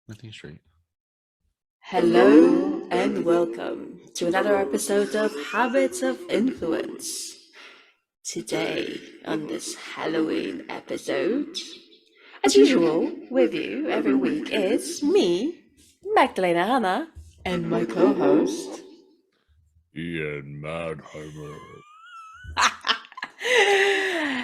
Nothing straight. Hello and welcome to another episode of Habits of Influence. Today, on this Halloween episode, as usual, with you every week is me, Magdalena Hannah, and my co host. Ian Madheimer.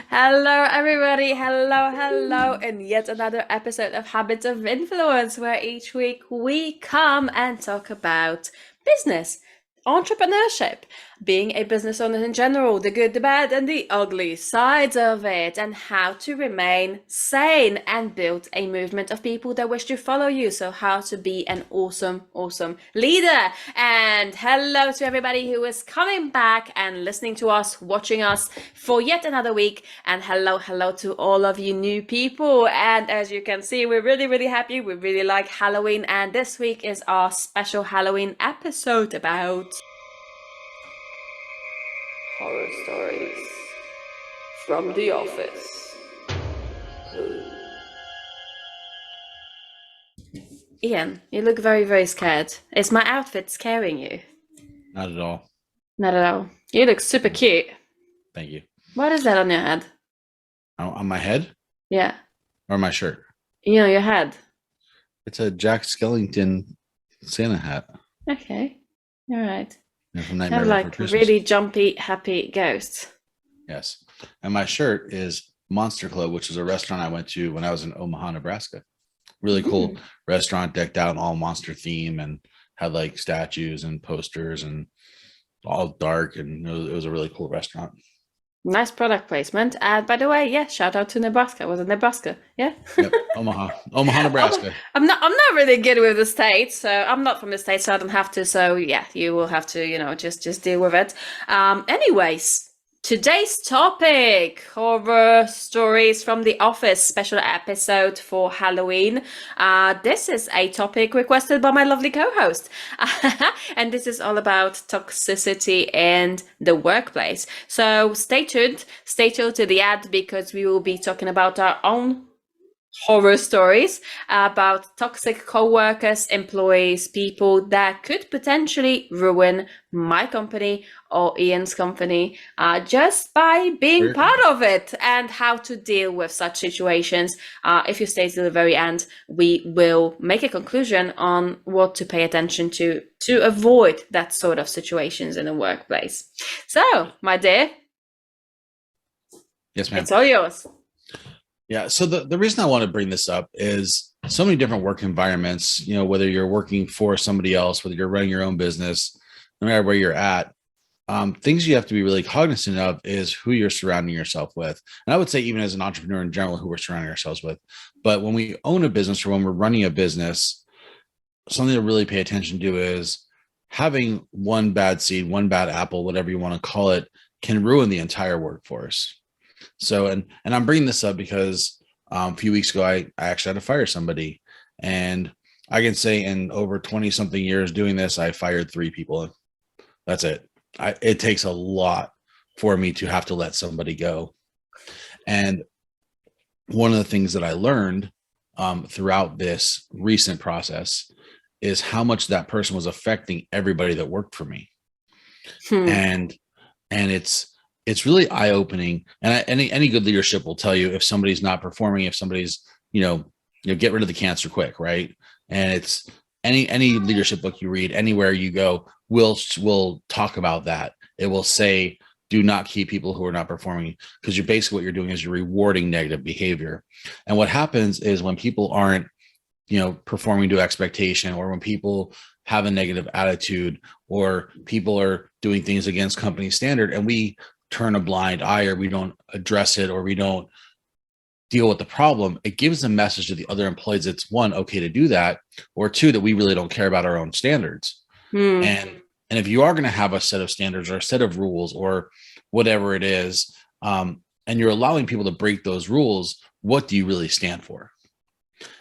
Hello, everybody. Hello, in yet another episode of Habits of Influence, where each week we come and talk about business, entrepreneurship, being a business owner in general, the good, the bad, and the ugly sides of it, and how to remain sane and build a movement of people that wish to follow you. So, how to be an awesome leader. And hello to everybody who is coming back and listening to us, watching us for yet another week. And hello to all of you new people. And as you can see, we're really happy. We really like Halloween. And this week is our special Halloween episode about horror stories from the office. Ian, you look very scared. Is my outfit scaring you? Not at all. Not at all. You look super cute. Thank you. What is that on your head? On my head Yeah. or my shirt? Your head. It's a Jack Skellington Santa hat. Okay. All right. From Have Nightmare Before like Christmas. really jumpy, happy ghosts. Yes. And my shirt is Monster Club, which is a restaurant I went to when I was in Omaha, Nebraska. Really cool restaurant, decked out in all monster theme and had like statues and posters and all dark. And it was a really cool restaurant. Nice product placement. And by the way, yeah, shout out to Nebraska. Was it Nebraska? Yeah. Yep. Omaha, Nebraska. I'm not really good with the states, so I'm not from the states, so I don't have to. So yeah, you will have to, just deal with it. Anyways, today's topic: horror stories from the office, special episode for Halloween. This is a topic requested by my lovely co-host, and this is all about toxicity in the workplace. So stay tuned to the ad because we will be talking about our own horror stories about toxic co-workers, employees, people that could potentially ruin my company or Ian's company just by being part of it, and how to deal with such situations. If you stay to the very end, we will make a conclusion on what to pay attention to avoid that sort of situations in the workplace. So, my dear, Yes, ma'am. it's all yours. Yeah. So the reason I want to bring this up is so many different work environments, whether you're working for somebody else, whether you're running your own business, no matter where you're at, things you have to be really cognizant of is who you're surrounding yourself with. And I would say even as an entrepreneur in general, who we're surrounding ourselves with. But when we own a business or when we're running a business, something to really pay attention to is having one bad seed, one bad apple, whatever you want to call it, can ruin the entire workforce. So, and I'm bringing this up because a few weeks ago, I actually had to fire somebody. And I can say in over 20 something years doing this, I fired 3 people. That's it. It takes a lot for me to have to let somebody go. And one of the things that I learned throughout this recent process is how much that person was affecting everybody that worked for me. And it's really eye-opening. And any good leadership will tell you if somebody's not performing, if somebody's, get rid of the cancer quick, right? And it's any leadership book you read, anywhere you go, will talk about that. It will say, do not keep people who are not performing, because you're basically what you're doing is you're rewarding negative behavior. And what happens is when people aren't, performing to expectation, or when people have a negative attitude, or people are doing things against company standard, and we turn a blind eye, or we don't address it, or we don't deal with the problem, it gives a message to the other employees it's, 1, okay to do that, or 2, that we really don't care about our own standards. And if you are going to have a set of standards or a set of rules or whatever it is, and you're allowing people to break those rules, what do you really stand for?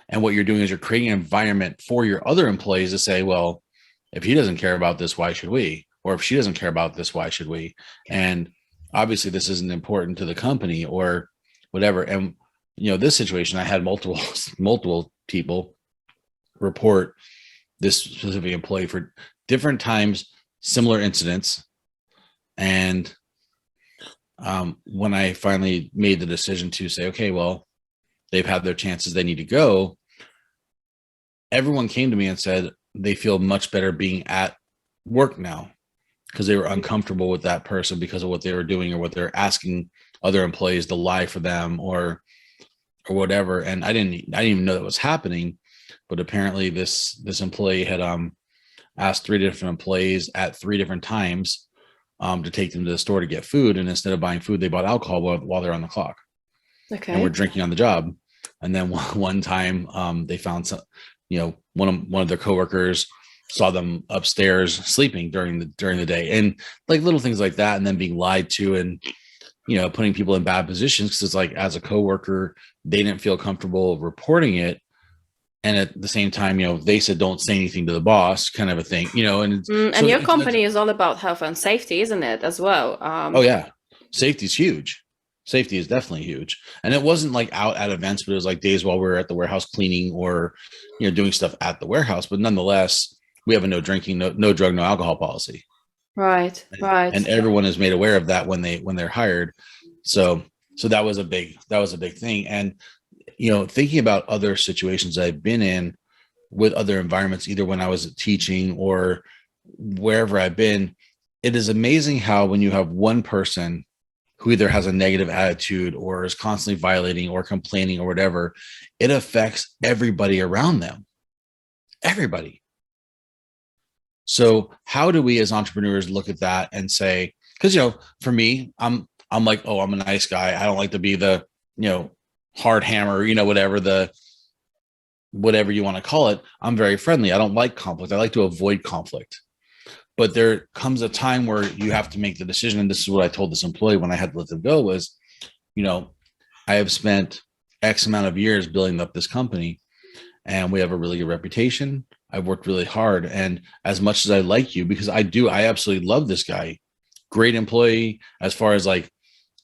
And what you're doing is you're creating an environment for your other employees to say, well, if he doesn't care about this, why should we? Or if she doesn't care about this, why should we? And obviously this isn't important to the company or whatever. And, this situation, I had multiple people report this specific employee for different times, similar incidents. And when I finally made the decision to say, okay, well, they've had their chances, they need to go, everyone came to me and said they feel much better being at work now because they were uncomfortable with that person because of what they were doing or what they're asking other employees to lie for them or whatever. And I didn't even know that was happening, but apparently this employee had asked 3 different employees at 3 different times to take them to the store to get food, and instead of buying food, they bought alcohol while they're on the clock. Okay. And we're drinking on the job. And then one time they found some, one of their coworkers saw them upstairs sleeping during the day, and like little things like that, and then being lied to, and putting people in bad positions because it's like, as a coworker, they didn't feel comfortable reporting it, and at the same time, they said don't say anything to the boss, kind of a thing, and and your company is all about health and safety, isn't it, as well? Oh yeah, safety is huge. Safety is definitely huge. And it wasn't like out at events, but it was like days while we were at the warehouse cleaning or doing stuff at the warehouse. But nonetheless, we have a no drinking, no drug, no alcohol policy. Right. And everyone is made aware of that when they're hired. So that was a big thing. And thinking about other situations I've been in with other environments, either when I was teaching or wherever I've been, it is amazing how when you have one person who either has a negative attitude or is constantly violating or complaining or whatever, it affects everybody around them. Everybody. So how do we as entrepreneurs look at that and say, because for me, I'm like, oh, I'm a nice guy. I don't like to be the hard hammer, whatever you want to call it. I'm very friendly. I don't like conflict. I like to avoid conflict. But there comes a time where you have to make the decision. And this is what I told this employee when I had to let them go was, I have spent X amount of years building up this company and we have a really good reputation. I've worked really hard. And as much as I like you, because I absolutely love this guy, great employee, as far as like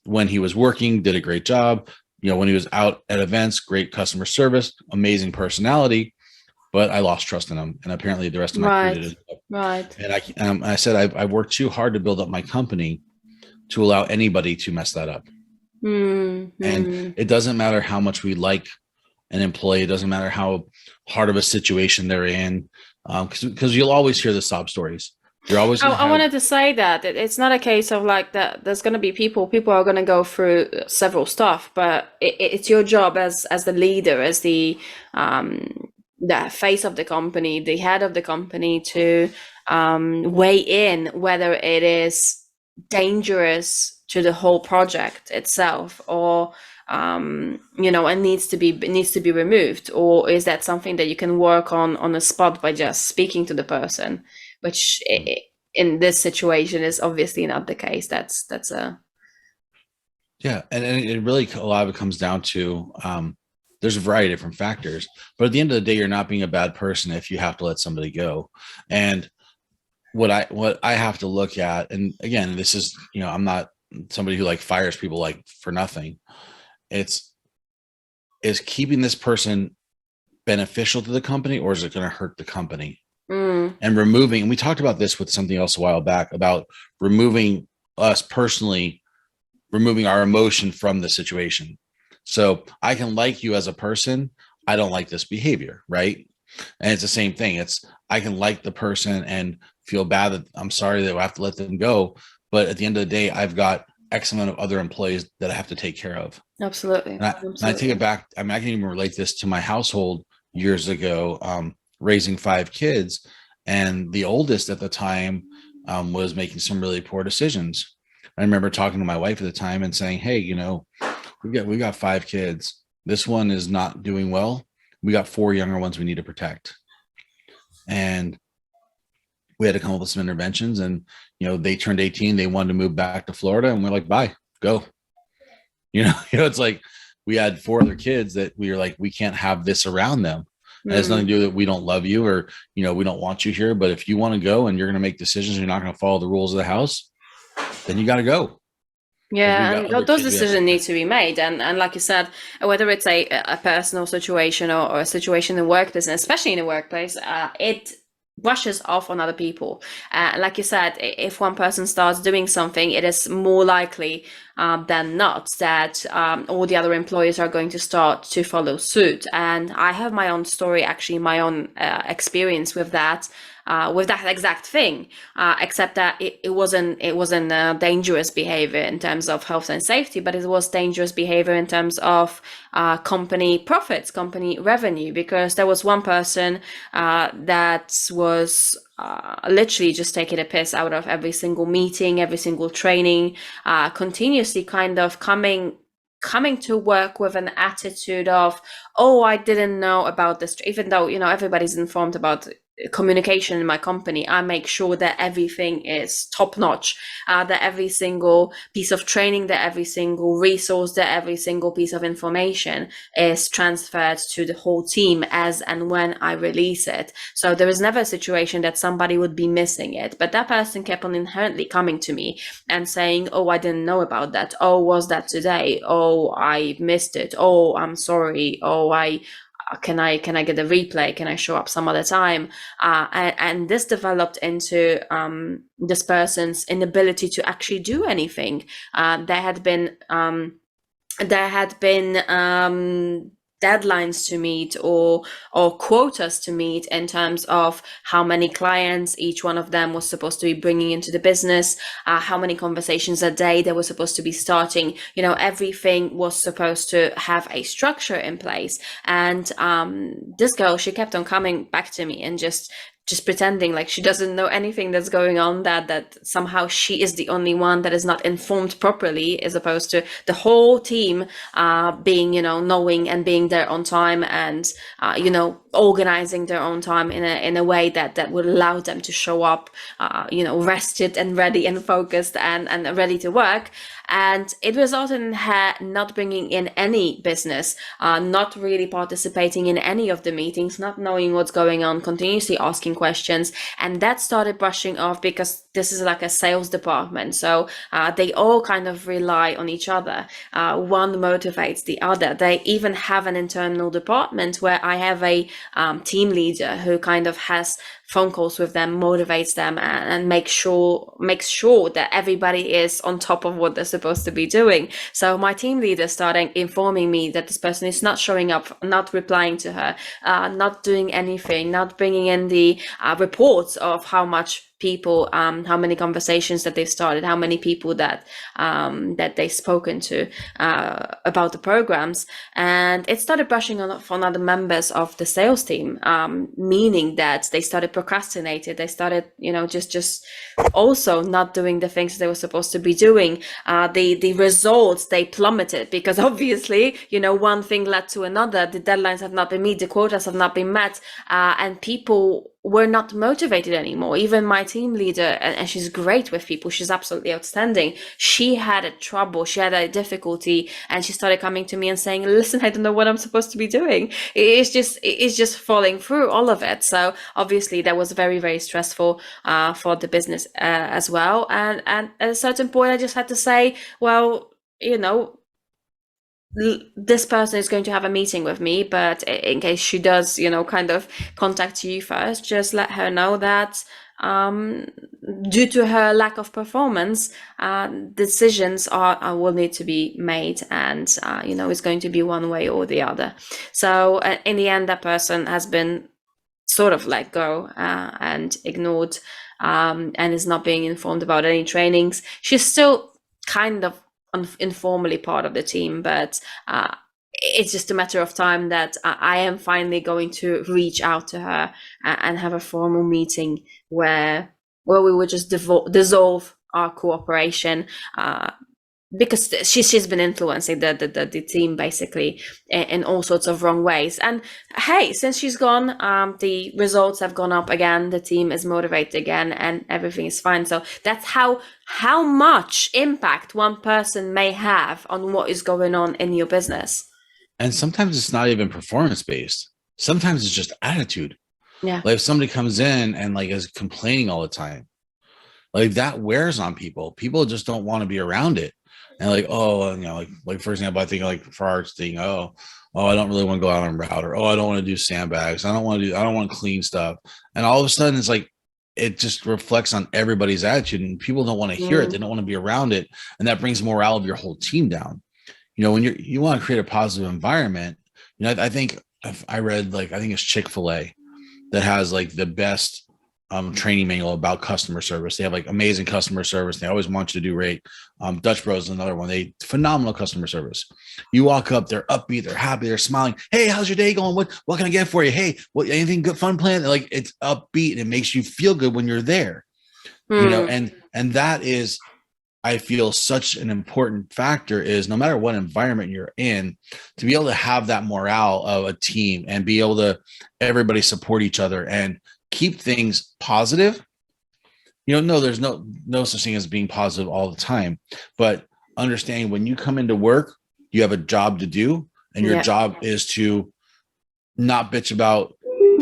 when he was working, did a great job. When he was out at events, great customer service, amazing personality. But I lost trust in him, and apparently the rest of my crew did. Right. And I said I've worked too hard to build up my company to allow anybody to mess that up. Mm-hmm. And it doesn't matter how much we like an employee. It doesn't matter how hard of a situation they're in, because you'll always hear the sob stories. You're always. I wanted to say that it's not a case of like that. There's going to be people are going to go through several stuff, but it's your job as the leader, as the face of the company, the head of the company, to weigh in whether it is dangerous to the whole project itself, or it needs to be removed, or is that something that you can work on the spot by just speaking to the person, which in this situation is obviously not the case. That's a yeah, and it really, a lot of it comes down to there's a variety of different factors, but at the end of the day, you're not being a bad person if you have to let somebody go. And what I have to look at, and again, this is, I'm not somebody who like fires people like for nothing. Is keeping this person beneficial to the company, or is it going to hurt the company? And removing, and we talked about this with something else a while back about removing us personally, removing our emotion from the situation. So I can like you as a person. I don't like this behavior, right? And it's the same thing. I can like the person and feel bad that I'm sorry that I have to let them go. But at the end of the day, I've got X amount of other employees that I have to take care of. Absolutely. And I take it back. I mean, I can even relate this to my household years ago, raising 5 kids. And the oldest at the time was making some really poor decisions. I remember talking to my wife at the time and saying, hey, we got 5 kids. This one is not doing well. We got 4 younger ones we need to protect. And we had to come up with some interventions, and, they turned 18. They wanted to move back to Florida, and we're like, bye, go. It's like we had 4 other kids that we were like, we can't have this around them. It has nothing to do with that we don't love you, or, we don't want you here. But if you want to go and you're going to make decisions, you're not going to follow the rules of the house, then you got to go. because we've Yeah, got and other those things we have to decisions do. need to be made, and like you said, whether it's a personal situation or a situation in the workplace, and especially in the workplace, it brushes off on other people. Like you said, if one person starts doing something, it is more likely than not that all the other employees are going to start to follow suit. And I have my own story, actually, my own experience with that exact thing, except that it wasn't dangerous behavior in terms of health and safety, but it was dangerous behavior in terms of company profits, company revenue, because there was one person that was literally just taking a piss out of every single meeting, every single training, continuously kind of coming to work with an attitude of, oh, I didn't know about this, even though everybody's informed about communication in my company. I make sure that everything is top notch, that every single piece of training, that every single resource, that every single piece of information is transferred to the whole team as and when I release it. So there was never a situation that somebody would be missing it, but that person kept on inherently coming to me and saying, oh, I didn't know about that, oh, was that today, oh, I missed it, oh, I'm sorry, oh, I can I get a replay? Can I show up some other time? And this developed into this person's inability to actually do anything. There had been deadlines to meet or quotas to meet in terms of how many clients each one of them was supposed to be bringing into the business, how many conversations a day they were supposed to be starting. Everything was supposed to have a structure in place. And this girl, she kept on coming back to me and just pretending like she doesn't know anything that's going on, that somehow she is the only one that is not informed properly, as opposed to the whole team being, knowing and being there on time, and organizing their own time in a way that would allow them to show up rested and ready and focused and ready to work. And it resulted in her not bringing in any business, not really participating in any of the meetings, not knowing what's going on, continuously asking questions. And that started brushing off, because this is like a sales department. So they all kind of rely on each other. One motivates the other. They even have an internal department where I have a team leader who kind of has phone calls with them, motivates them, and makes sure that everybody is on top of what they're supposed to be doing. So my team leader started informing me that this person is not showing up, not replying to her, not doing anything, not bringing in the reports of how much people, how many conversations that they've started, how many people that they've spoken to about the programs. And it started brushing off on other members of the sales team, meaning that they started procrastinating. They started, just also not doing the things they were supposed to be doing. The results, they plummeted, because obviously, one thing led to another. The deadlines have not been met, the quotas have not been met, and people were not motivated anymore. Even my team leader, and she's great with people, she's absolutely outstanding, she had a trouble, she had a difficulty, and she started coming to me and saying, listen, I don't know what I'm supposed to be doing. It's just falling through all of it. So obviously that was very, very stressful for the business as well. And at a certain point I just had to say, well, this person is going to have a meeting with me, but in case she does, kind of contact you first, just let her know that due to her lack of performance, decisions will need to be made, and it's going to be one way or the other. So in the end, that person has been sort of let go and ignored, and is not being informed about any trainings. She's still kind of informally part of the team, but it's just a matter of time that I am finally going to reach out to her and have a formal meeting where we would just dissolve our cooperation, because she's been influencing the team basically in all sorts of wrong ways. And hey, since she's gone, the results have gone up again, the team is motivated again, and everything is fine. So that's how much impact one person may have on what is going on in your business. And sometimes it's not even performance based. Sometimes it's just attitude. Yeah. Like if somebody comes in and like is complaining all the time, like that wears on people. People just don't want to be around it. And like, oh, like for example, I think like for our thing, I don't really want to go out on route, or I don't want to do sandbags. I don't want to clean stuff. And all of a sudden it's like, it just reflects on everybody's attitude, and people don't want to hear it. They Mm, don't want to be around it. And that brings morale of your whole team down. When you want to create a positive environment, I think I read, like, I think it's Chick-fil-A that has like the best training manual about customer service. They have like amazing customer service. They always want you to do great. Dutch Bros is another one. They phenomenal customer service. You walk up, they're upbeat, they're happy, they're smiling. Hey, how's your day going? What can I get for you? Hey, what, anything good, fun plan? Like, it's upbeat and it makes you feel good when you're there. mm, And that is, I feel, such an important factor, is no matter what environment you're in, to be able to have that morale of a team and be able to everybody support each other and keep things positive. No, there's no such thing as being positive all the time, but understanding when you come into work, you have a job to do, and your yeah. job is to not bitch about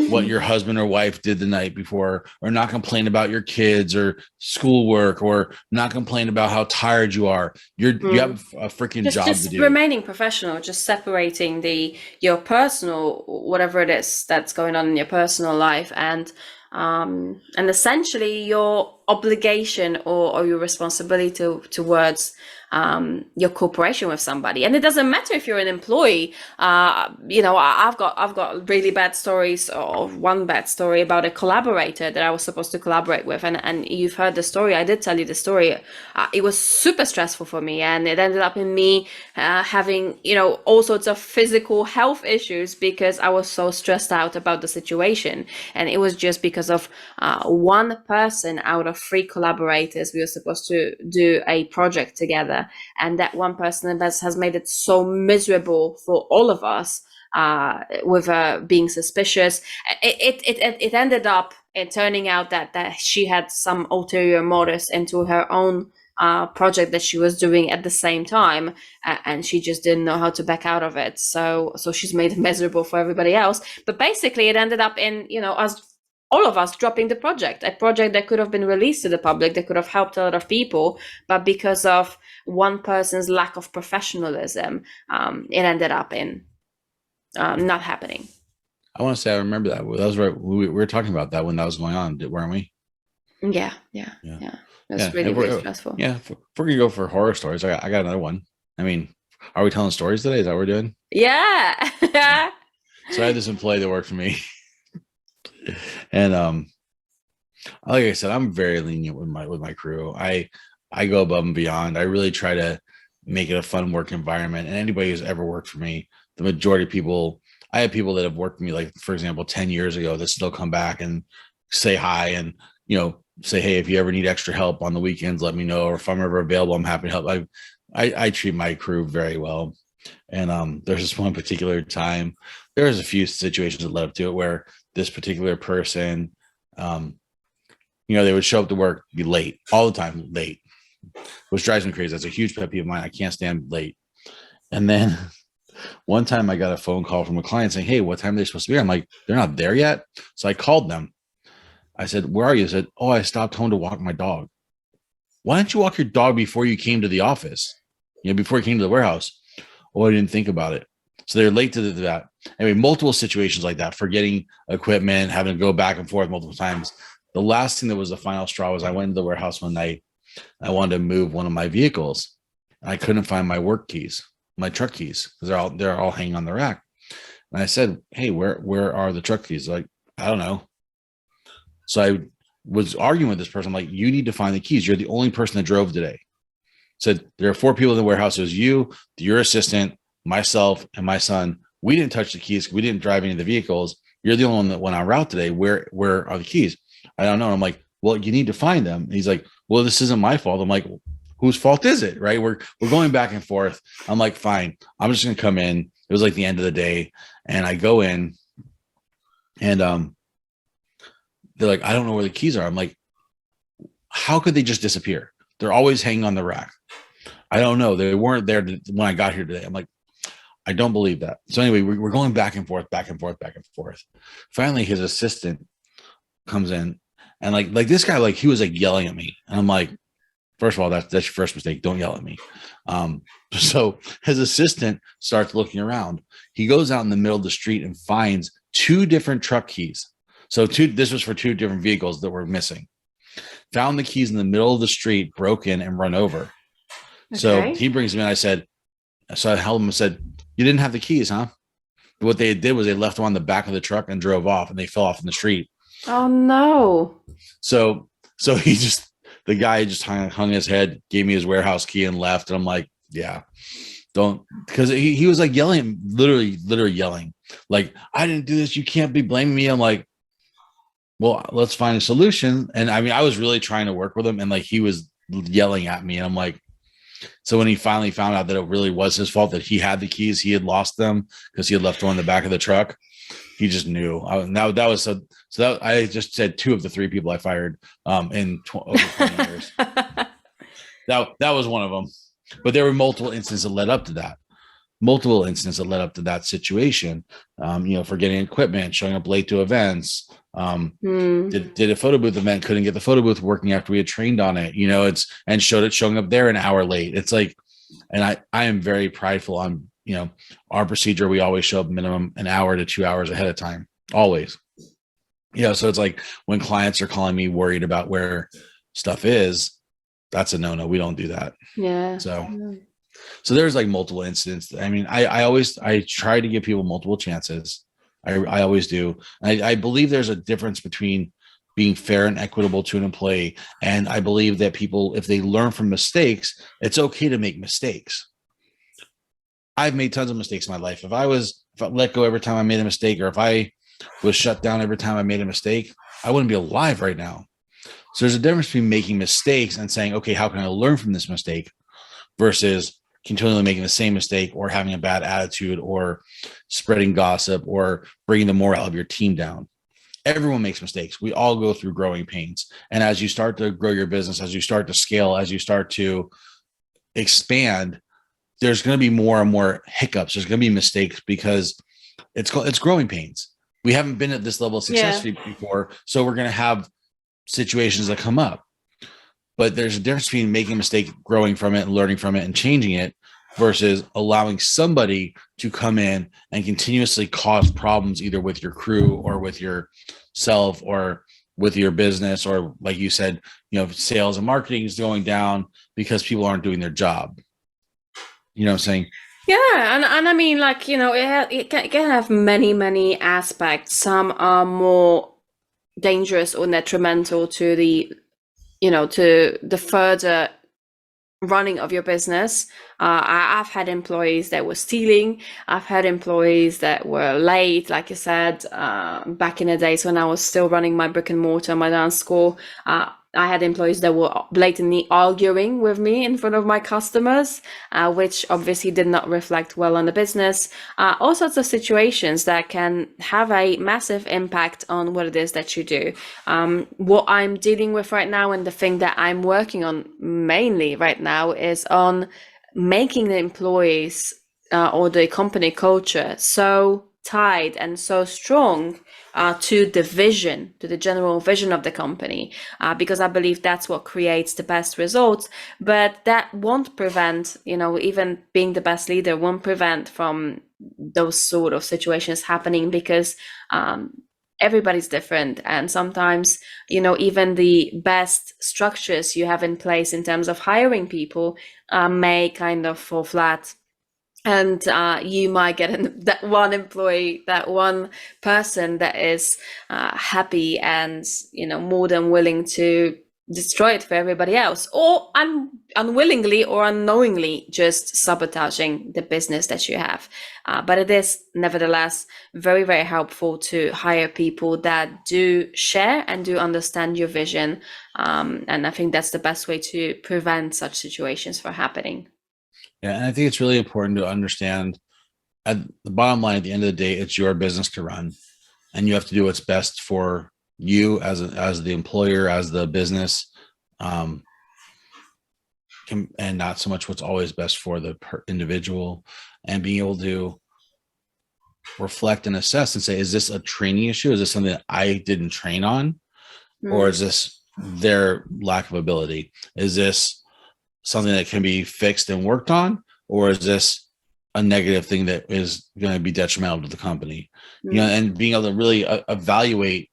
what your husband or wife did the night before, or not complain about your kids or schoolwork, or not complain about how tired you are. You Mm. have a freaking Just job to just do. remaining professional, just separating the your personal, whatever it is that's going on in your personal life, and essentially your obligation, or your responsibility towards your cooperation with somebody. And it doesn't matter if you're an employee. I've got really bad stories, or one bad story about a collaborator that I was supposed to collaborate with, and you've heard the story. I did tell you the story. It was super stressful for me, and it ended up in me having, all sorts of physical health issues because I was so stressed out about the situation. And it was just because of one person out of three collaborators. We were supposed to do a project together, and that one person has made it so miserable for all of us, with being suspicious. It ended up turning out that she had some ulterior motives into her own project that she was doing at the same time, and she just didn't know how to back out of it. So she's made it miserable for everybody else. But basically, it ended up in, us, all of us, dropping the project, a project that could have been released to the public, that could have helped a lot of people, but because of one person's lack of professionalism, it ended up in not happening. I want to say I remember that. That was right. We were talking about that when that was going on, weren't we? Yeah, yeah, Yeah. yeah. That's Yeah. really, really stressful. If we're gonna go for horror stories, I got another one. I mean, are we telling stories today? Is that what we're doing? Yeah. Yeah. So I had this employee that worked for me, and like I said, I'm very lenient with my crew. I go above and beyond. I really try to make it a fun work environment. And anybody who's ever worked for me, the majority of people, I have people that have worked for me, like for example, 10 years ago, that still come back and say hi, and say, hey, if you ever need extra help on the weekends, let me know. Or if I'm ever available, I'm happy to help. I treat my crew very well. And there's this one particular time, there's a few situations that led up to it, where this particular person, they would show up to work, be late all the time, late, which drives me crazy. That's a huge pet peeve of mine. I can't stand late. And then one time I got a phone call from a client saying, hey, what time are they supposed to be here? I'm like, they're not there yet. So I called them. I said, where are you? They said, oh, I stopped home to walk my dog. Why didn't you walk your dog before you came to the office? Before you came to the warehouse? Oh, I didn't think about it. So they're late to that. Anyway, multiple situations like that, forgetting equipment, having to go back and forth multiple times. The last thing that was the final straw was I went into the warehouse one night. I wanted to move one of my vehicles, and I couldn't find my work keys, my truck keys, because they're all hanging on the rack. And I said, hey, where are the truck keys? Like, I don't know. So I was arguing with this person. I'm like, you need to find the keys. You're the only person that drove today. Said, there are 4 people in the warehouse. It was you, your assistant, myself, and my son. We didn't touch the keys. We didn't drive any of the vehicles. You're the only one that went on route today. Where are the keys? I don't know. And I'm like, well, you need to find them. And he's like, well, this isn't my fault. I'm like, whose fault is it? Right? We're going back and forth. I'm like, fine. I'm just gonna come in. It was like the end of the day, and I go in, and they're like, I don't know where the keys are. I'm like, how could they just disappear? They're always hanging on the rack. I don't know. They weren't there when I got here today. I'm like, I don't believe that. So anyway, we're going back and forth, back and forth, back and forth. Finally, his assistant comes in, and like this guy, like he was like yelling at me, and I'm like, First of all, that's your first mistake. Don't yell at me. So his assistant starts looking around. He goes out in the middle of the street and finds two different truck keys. So this was for two different vehicles that were missing. Found the keys in the middle of the street, broken and run over. So Okay. he brings me in. So I held him and said, "You didn't have the keys, huh?" What they did was they left them on the back of the truck and drove off, and they fell off in the street. Oh no. So the guy just hung his head, gave me his warehouse key, and left. And I'm like, yeah, don't, because he was like yelling, literally yelling, like, "I didn't do this. You can't be blaming me." I'm like, well, let's find a solution. And I mean, I was really trying to work with him, and like he was yelling at me, and I'm like, so when he finally found out that it really was his fault, that he had the keys, he had lost them because he had left them in the back of the truck, he just knew. That was so that I just said two of the three people I fired in over 20 years. That was one of them. But there were multiple instances that led up to that. Multiple instances that led up to that situation. Forgetting equipment, showing up late to events. Did a photo booth event, couldn't get the photo booth working after we had trained on it. Showing up there an hour late. It's like, and I am very prideful on our procedure. We always show up minimum an hour to 2 hours ahead of time, always. So it's like when clients are calling me worried about where stuff is, that's a no. We don't do that. Yeah. So there's like multiple incidents. I mean, I try to give people multiple chances. I always do. I believe there's a difference between being fair and equitable to an employee. And I believe that people, if they learn from mistakes, it's okay to make mistakes. I've made tons of mistakes in my life. If I let go every time I made a mistake, or if I was shut down every time I made a mistake, I wouldn't be alive right now. So there's a difference between making mistakes and saying, okay, how can I learn from this mistake, versus continually making the same mistake, or having a bad attitude, or spreading gossip, or bringing the morale of your team down. Everyone makes mistakes. We all go through growing pains. And as you start to grow your business, as you start to scale, as you start to expand, there's going to be more and more hiccups. There's going to be mistakes, because it's growing pains. We haven't been at this level of success before. So we're going to have situations that come up. But there's a difference between making a mistake, growing from it, and learning from it, and changing it, versus allowing somebody to come in and continuously cause problems, either with your crew, or with yourself, or with your business, or like you said, sales and marketing is going down because people aren't doing their job. You know what I'm saying? Yeah, and I mean, like, it can have many aspects. Some are more dangerous or detrimental to the further running of your business. I've had employees that were stealing. I've had employees that were late, like you said, back in the days when I was still running my brick and mortar, my dance school. I had employees that were blatantly arguing with me in front of my customers, which obviously did not reflect well on the business. All sorts of situations that can have a massive impact on what it is that you do. What I'm dealing with right now, and the thing that I'm working on mainly right now, is on making the employees or the company culture so tied and so strong to the general vision of the company, because I believe that's what creates the best results. But that won't prevent, even being the best leader won't prevent from those sort of situations happening, because everybody's different. And sometimes, even the best structures you have in place in terms of hiring people may kind of fall flat. And you might get that one employee, that one person that is happy and more than willing to destroy it for everybody else, or unwillingly or unknowingly just sabotaging the business that you have. But it is nevertheless very, very helpful to hire people that do share and do understand your vision. And I think that's the best way to prevent such situations from happening. Yeah, and I think it's really important to understand, at the bottom line, at the end of the day, it's your business to run, and you have to do what's best for you as the employer, as the business, and not so much what's always best for the individual. And being able to reflect and assess and say, is this a training issue? Is this something that I didn't train on? Or is this their lack of ability? Is this something that can be fixed and worked on, or is this a negative thing that is going to be detrimental to the company? And being able to really evaluate,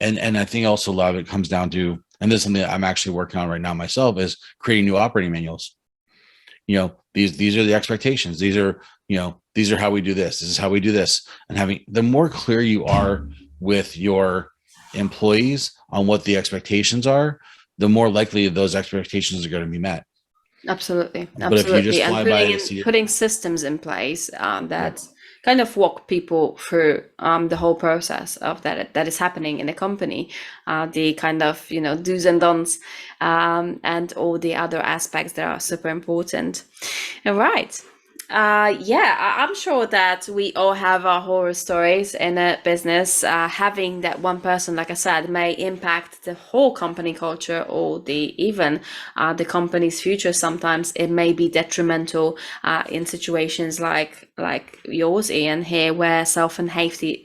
and I think also a lot of it comes down to, and this is something that I'm actually working on right now myself, is creating new operating manuals. These are the expectations. These are how we do this. This is how we do this. And having, the more clear you are with your employees on what the expectations are, the more likely those expectations are going to be met. Absolutely, But if you just absolutely, and fly by the seat, putting systems in place that kind of walk people through the whole process of that is happening in the company, the kind of do's and don'ts, and all the other aspects that are super important. All right. I'm sure that we all have our horror stories in a business. Having that one person, like I said, may impact the whole company culture or even the company's future. Sometimes it may be detrimental in situations like yours, Ian, here, where health and safety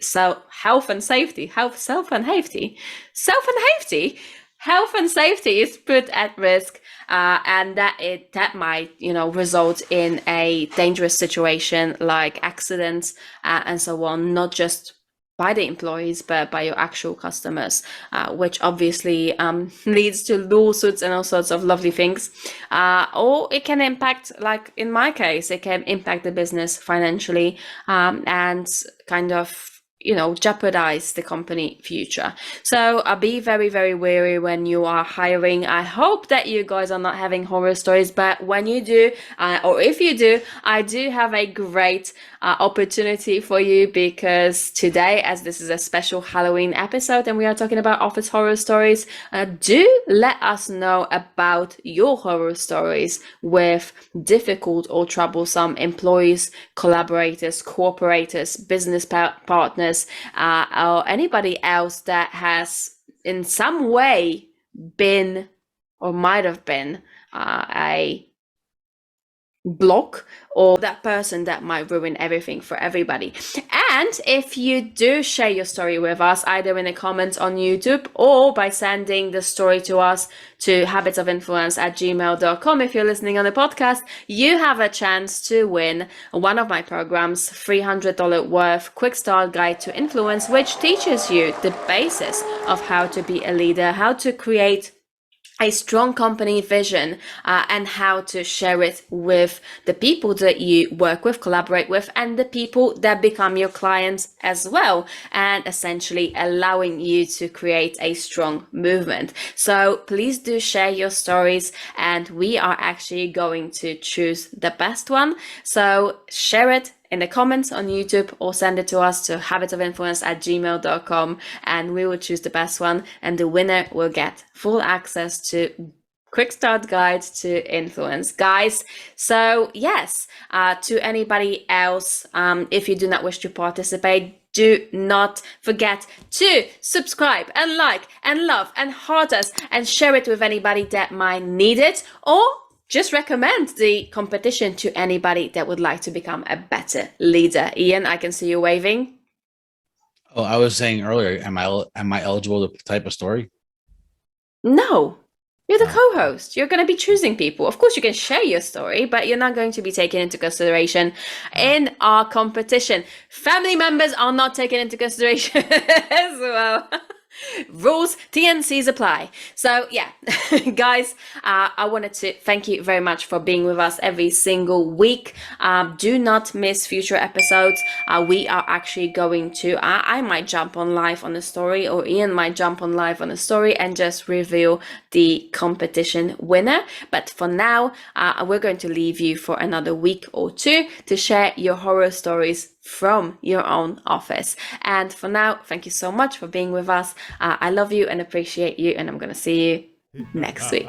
is put at risk. And that might result in a dangerous situation like accidents and so on, not just by the employees but by your actual customers, which obviously leads to lawsuits and all sorts of lovely things, or it can impact, like in my case, it can impact the business financially, and kind of jeopardize the company future. So be very, very wary when you are hiring. I hope that you guys are not having horror stories, but when you do, or if you do, I do have a great opportunity for you, because today, as this is a special Halloween episode and we are talking about office horror stories, do let us know about your horror stories with difficult or troublesome employees, collaborators, cooperators, business partners, or anybody else that has in some way been or might have been a block, or that person that might ruin everything for everybody. And if you do share your story with us, either in the comments on YouTube or by sending the story to us to habitsofinfluence@gmail.com, if you're listening on the podcast, you have a chance to win one of my programs, $300 worth Quick Start Guide to Influence, which teaches you the basis of how to be a leader, how to create a strong company vision, and how to share it with the people that you work with, collaborate with, and the people that become your clients as well, and essentially allowing you to create a strong movement. So please do share your stories, and we are actually going to choose the best one. So share it in the comments on YouTube or send it to us to habitsofinfluence@gmail.com, and we will choose the best one, and the winner will get full access to Quick Start Guide to Influence, guys. So yes, to anybody else, if you do not wish to participate, do not forget to subscribe and like and love and heart us and share it with anybody that might need it, or just recommend the competition to anybody that would like to become a better leader. Ian, I can see you waving. Oh, I was saying earlier, am I eligible to type a story? No, you're the co-host. You're going to be choosing people. Of course, you can share your story, but you're not going to be taken into consideration in our competition. Family members are not taken into consideration as well. Rules, TNCs apply. So yeah, guys, I wanted to thank you very much for being with us every single week. Do not miss future episodes. We are actually going to, I might jump on live on a story, or Ian might jump on live on a story and just reveal the competition winner. But for now, we're going to leave you for another week or two to share your horror stories from your own office. And for now, thank you so much for being with us. I love you and appreciate you, and I'm going to see you next week.